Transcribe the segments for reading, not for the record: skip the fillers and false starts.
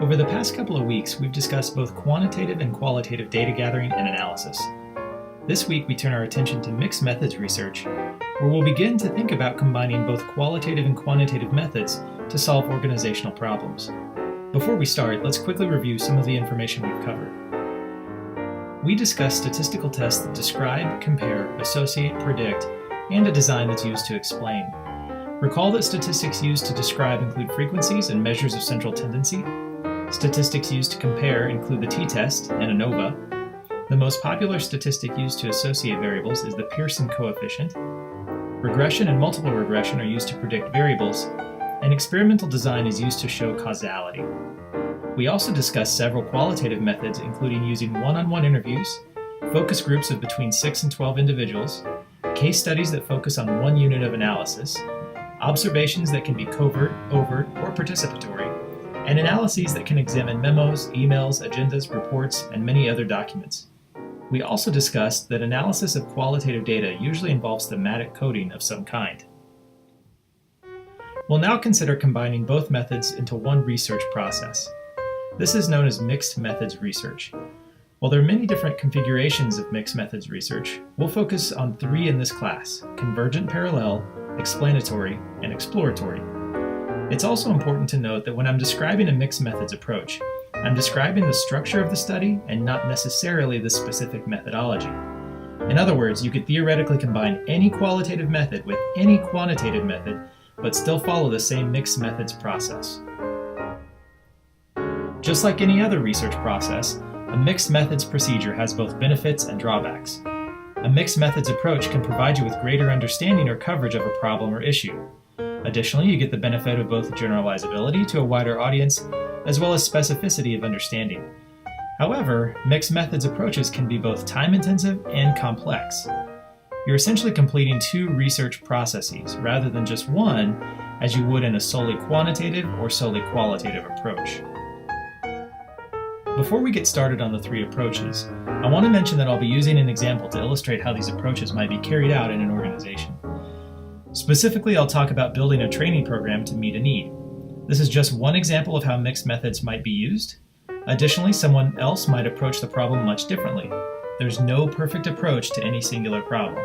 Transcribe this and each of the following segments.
Over the past couple of weeks, we've discussed both quantitative and qualitative data gathering and analysis. This week, we turn our attention to mixed methods research, where we'll begin to think about combining both qualitative and quantitative methods to solve organizational problems. Before we start, let's quickly review some of the information we've covered. We discussed statistical tests that describe, compare, associate, predict, and a design that's used to explain. Recall that statistics used to describe include frequencies and measures of central tendency. Statistics used to compare include the t-test and ANOVA. The most popular statistic used to associate variables is the Pearson coefficient. Regression and multiple regression are used to predict variables, and experimental design is used to show causality. We also discussed several qualitative methods, including using one-on-one interviews, focus groups of between 6 and 12 individuals, case studies that focus on one unit of analysis, observations that can be covert, overt, or participatory, and analyses that can examine memos, emails, agendas, reports, and many other documents. We also discussed that analysis of qualitative data usually involves thematic coding of some kind. We'll now consider combining both methods into one research process. This is known as mixed methods research. While there are many different configurations of mixed methods research, we'll focus on three in this class: convergent parallel, explanatory, and exploratory. It's also important to note that when I'm describing a mixed methods approach, I'm describing the structure of the study and not necessarily the specific methodology. In other words, you could theoretically combine any qualitative method with any quantitative method, but still follow the same mixed methods process. Just like any other research process, a mixed methods procedure has both benefits and drawbacks. A mixed methods approach can provide you with greater understanding or coverage of a problem or issue. Additionally, you get the benefit of both generalizability to a wider audience, as well as specificity of understanding. However, mixed methods approaches can be both time-intensive and complex. You're essentially completing two research processes, rather than just one, as you would in a solely quantitative or solely qualitative approach. Before we get started on the three approaches, I want to mention that I'll be using an example to illustrate how these approaches might be carried out in an organization. Specifically, I'll talk about building a training program to meet a need. This is just one example of how mixed methods might be used. Additionally, someone else might approach the problem much differently. There's no perfect approach to any singular problem.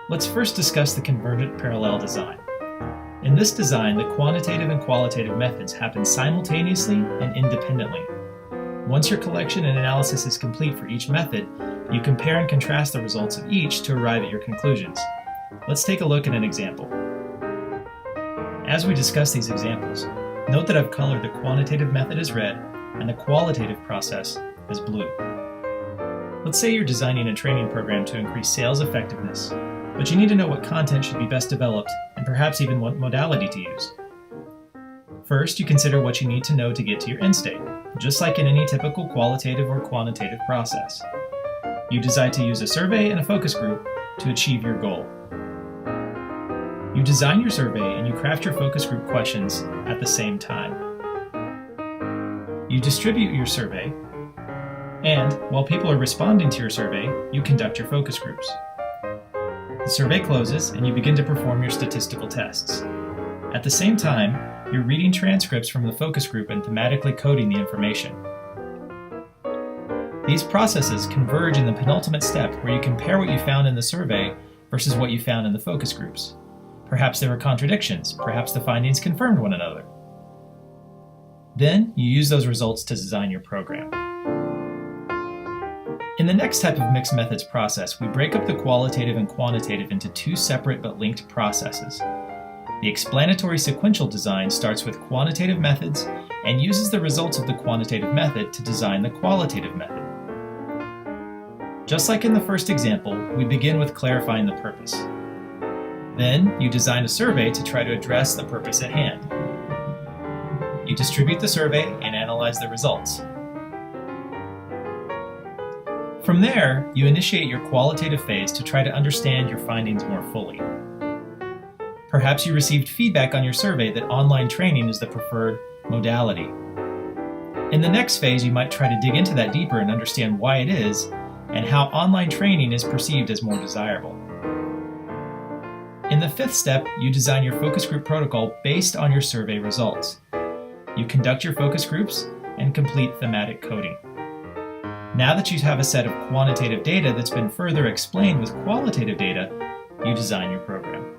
Let's first discuss the convergent parallel design. In this design, the quantitative and qualitative methods happen simultaneously and independently. Once your collection and analysis is complete for each method, you compare and contrast the results of each to arrive at your conclusions. Let's take a look at an example. As we discuss these examples, note that I've colored the quantitative method as red and the qualitative process as blue. Let's say you're designing a training program to increase sales effectiveness, but you need to know what content should be best developed and perhaps even what modality to use. First, you consider what you need to know to get to your end state, just like in any typical qualitative or quantitative process. You decide to use a survey and a focus group to achieve your goal. You design your survey and you craft your focus group questions at the same time. You distribute your survey, and while people are responding to your survey, you conduct your focus groups. The survey closes and you begin to perform your statistical tests. At the same time, you're reading transcripts from the focus group and thematically coding the information. These processes converge in the penultimate step where you compare what you found in the survey versus what you found in the focus groups. Perhaps there were contradictions, perhaps the findings confirmed one another. Then you use those results to design your program. In the next type of mixed methods process, we break up the qualitative and quantitative into two separate but linked processes. The explanatory sequential design starts with quantitative methods and uses the results of the quantitative method to design the qualitative method. Just like in the first example, we begin with clarifying the purpose. Then, you design a survey to try to address the purpose at hand. You distribute the survey and analyze the results. From there, you initiate your qualitative phase to try to understand your findings more fully. Perhaps you received feedback on your survey that online training is the preferred modality. In the next phase, you might try to dig into that deeper and understand why it is, and how online training is perceived as more desirable. In the fifth step, you design your focus group protocol based on your survey results. You conduct your focus groups and complete thematic coding. Now that you have a set of quantitative data that's been further explained with qualitative data, you design your program.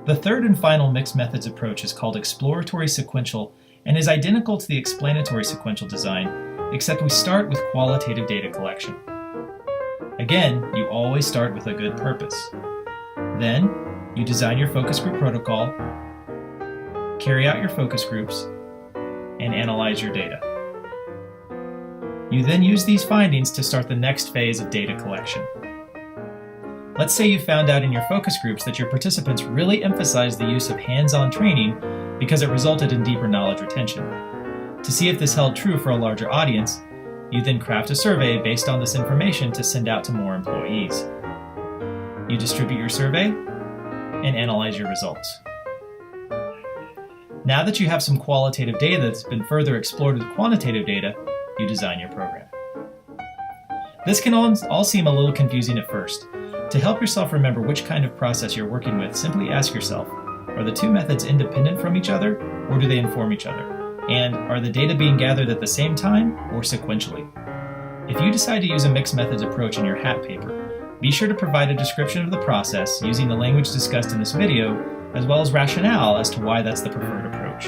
The third and final mixed methods approach is called exploratory sequential and is identical to the explanatory sequential design, except we start with qualitative data collection. Again, you always start with a good purpose. Then, you design your focus group protocol, carry out your focus groups, and analyze your data. You then use these findings to start the next phase of data collection. Let's say you found out in your focus groups that your participants really emphasized the use of hands-on training because it resulted in deeper knowledge retention. To see if this held true for a larger audience, you then craft a survey based on this information to send out to more employees. You distribute your survey and analyze your results. Now that you have some qualitative data that's been further explored with quantitative data, you design your program. This can all seem a little confusing at first. To help yourself remember which kind of process you're working with, simply ask yourself, are the two methods independent from each other, or do they inform each other? And are the data being gathered at the same time or sequentially? If you decide to use a mixed methods approach in your HAT paper, be sure to provide a description of the process using the language discussed in this video, as well as rationale as to why that's the preferred approach.